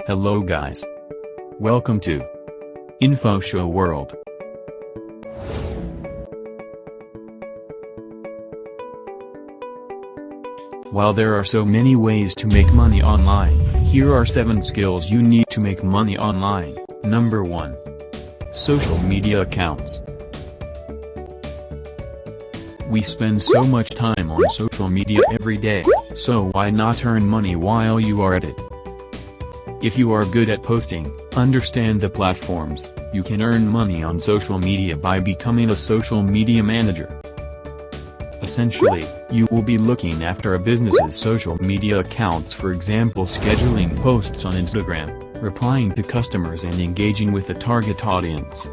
Hello guys. Welcome to Info Show World. While there are so many ways to make money online, here are 7 skills you need to make money online. Number 1. Social media accounts. We spend so much time on social media every day, so why not earn money while you are at it? If you are good at posting, understand the platforms, you can earn money on social media by becoming a social media manager. Essentially, you will be looking after a business's social media accounts, for example scheduling posts on Instagram, replying to customers and engaging with the target audience.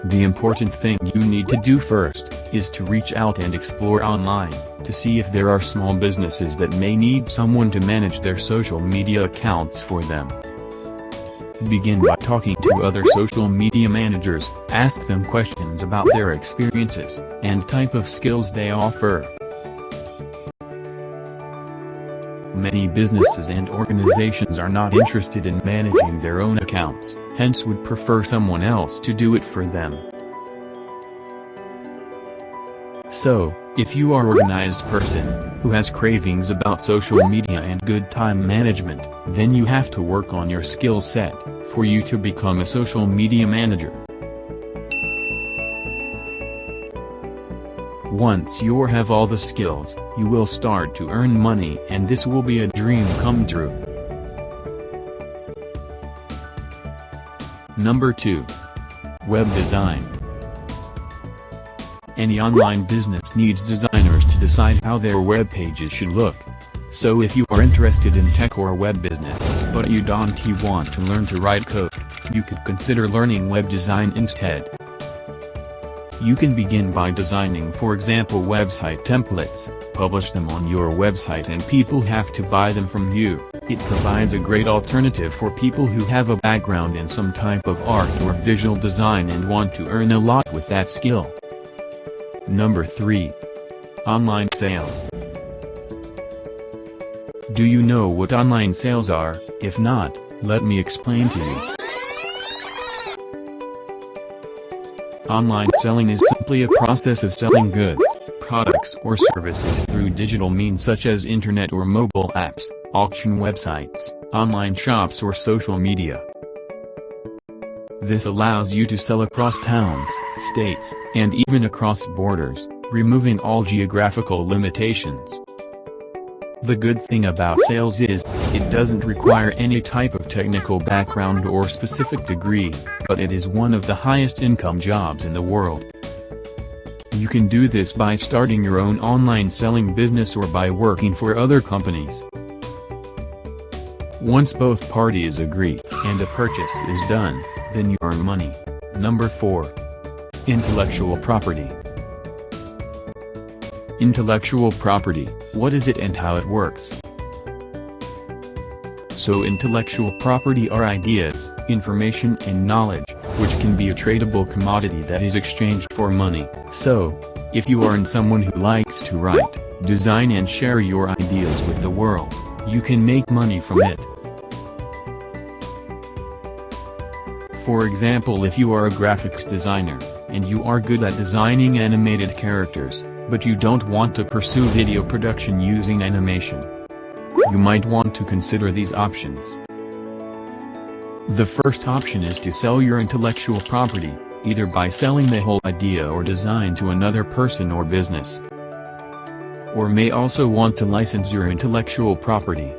The important thing you need to do first is to reach out and explore online, to see if there are small businesses that may need someone to manage their social media accounts for them. Begin by talking to other social media managers, ask them questions about their experiences, and type of skills they offer. Many businesses and organizations are not interested in managing their own accounts, hence would prefer someone else to do it for them. So, if you are an organized person, who has cravings about social media and good time management, then you have to work on your skill set, for you to become a social media manager. Once you have all the skills, you will start to earn money and this will be a dream come true. Number 2. Web design. Any online business needs designers to decide how their web pages should look. So if you are interested in tech or web business, but you don't want to learn to write code, you could consider learning web design instead. You can begin by designing, for example, website templates, publish them on your website and people have to buy them from you. It provides a great alternative for people who have a background in some type of art or visual design and want to earn a lot with that skill. Number 3. Online sales. Do you know what online sales are? If not, let me explain to you. Online selling is simply a process of selling goods, products or services through digital means such as internet or mobile apps, auction websites, online shops or social media. This allows you to sell across towns, states, and even across borders, removing all geographical limitations. The good thing about sales is, it doesn't require any type of technical background or specific degree, but it is one of the highest income jobs in the world. You can do this by starting your own online selling business or by working for other companies. Once both parties agree, and a purchase is done, then you earn money. Number 4. Intellectual property. Intellectual property, what is it and how it works? So intellectual property are ideas, information and knowledge, which can be a tradable commodity that is exchanged for money. So, if you are someone who likes to write, design and share your ideas with the world, you can make money from it. For example, if you are a graphics designer, and you are good at designing animated characters, but you don't want to pursue video production using animation, you might want to consider these options. The first option is to sell your intellectual property, either by selling the whole idea or design to another person or business. Or may also want to license your intellectual property.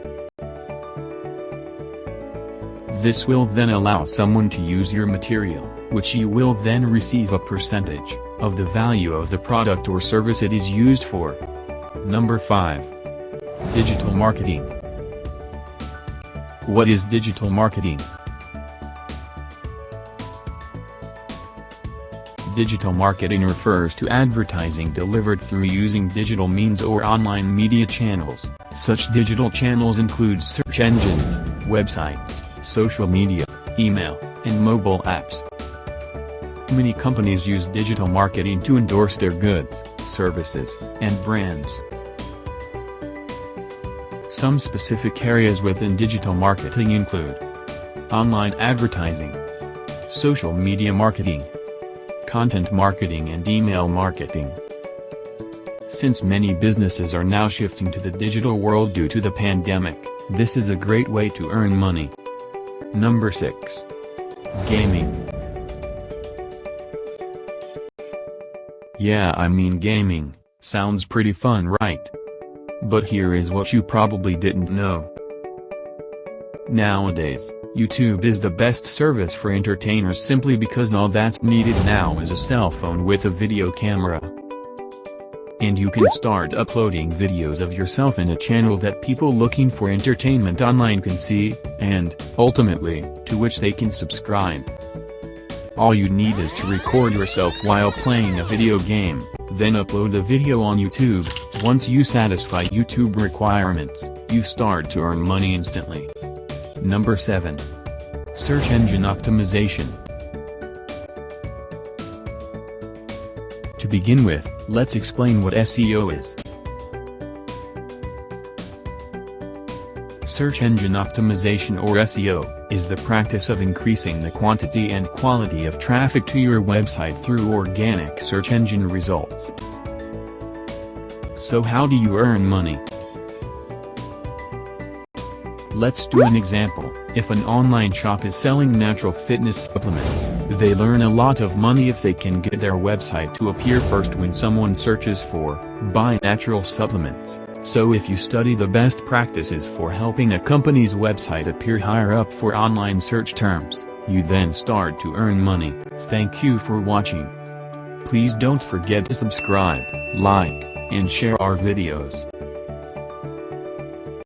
This will then allow someone to use your material, which you will then receive a percentage of the value of the product or service it is used for. Number 5. Digital marketing. What is digital marketing? Digital marketing refers to advertising delivered through using digital means or online media channels. Such digital channels include search engines, websites, social media, email, and mobile apps. Many companies use digital marketing to endorse their goods, services, and brands. Some specific areas within digital marketing include online advertising, social media marketing, content marketing and email marketing. Since many businesses are now shifting to the digital world due to the pandemic, this is a great way to earn money. Number 6. Gaming. Yeah, I mean gaming, sounds pretty fun, right? But here is what you probably didn't know. Nowadays, YouTube is the best service for entertainers simply because all that's needed now is a cell phone with a video camera. And you can start uploading videos of yourself in a channel that people looking for entertainment online can see, and, ultimately, to which they can subscribe. All you need is to record yourself while playing a video game, then upload the video on YouTube. Once you satisfy YouTube requirements, you start to earn money instantly. Number 7. Search engine optimization. To begin with, let's explain what SEO is. Search engine optimization, or SEO, is the practice of increasing the quantity and quality of traffic to your website through organic search engine results. So how do you earn money? Let's do an example. If an online shop is selling natural fitness supplements, they earn a lot of money if they can get their website to appear first when someone searches for "buy natural supplements." So if you study the best practices for helping a company's website appear higher up for online search terms, you then start to earn money. Thank you for watching. Please don't forget to subscribe, like, and share our videos.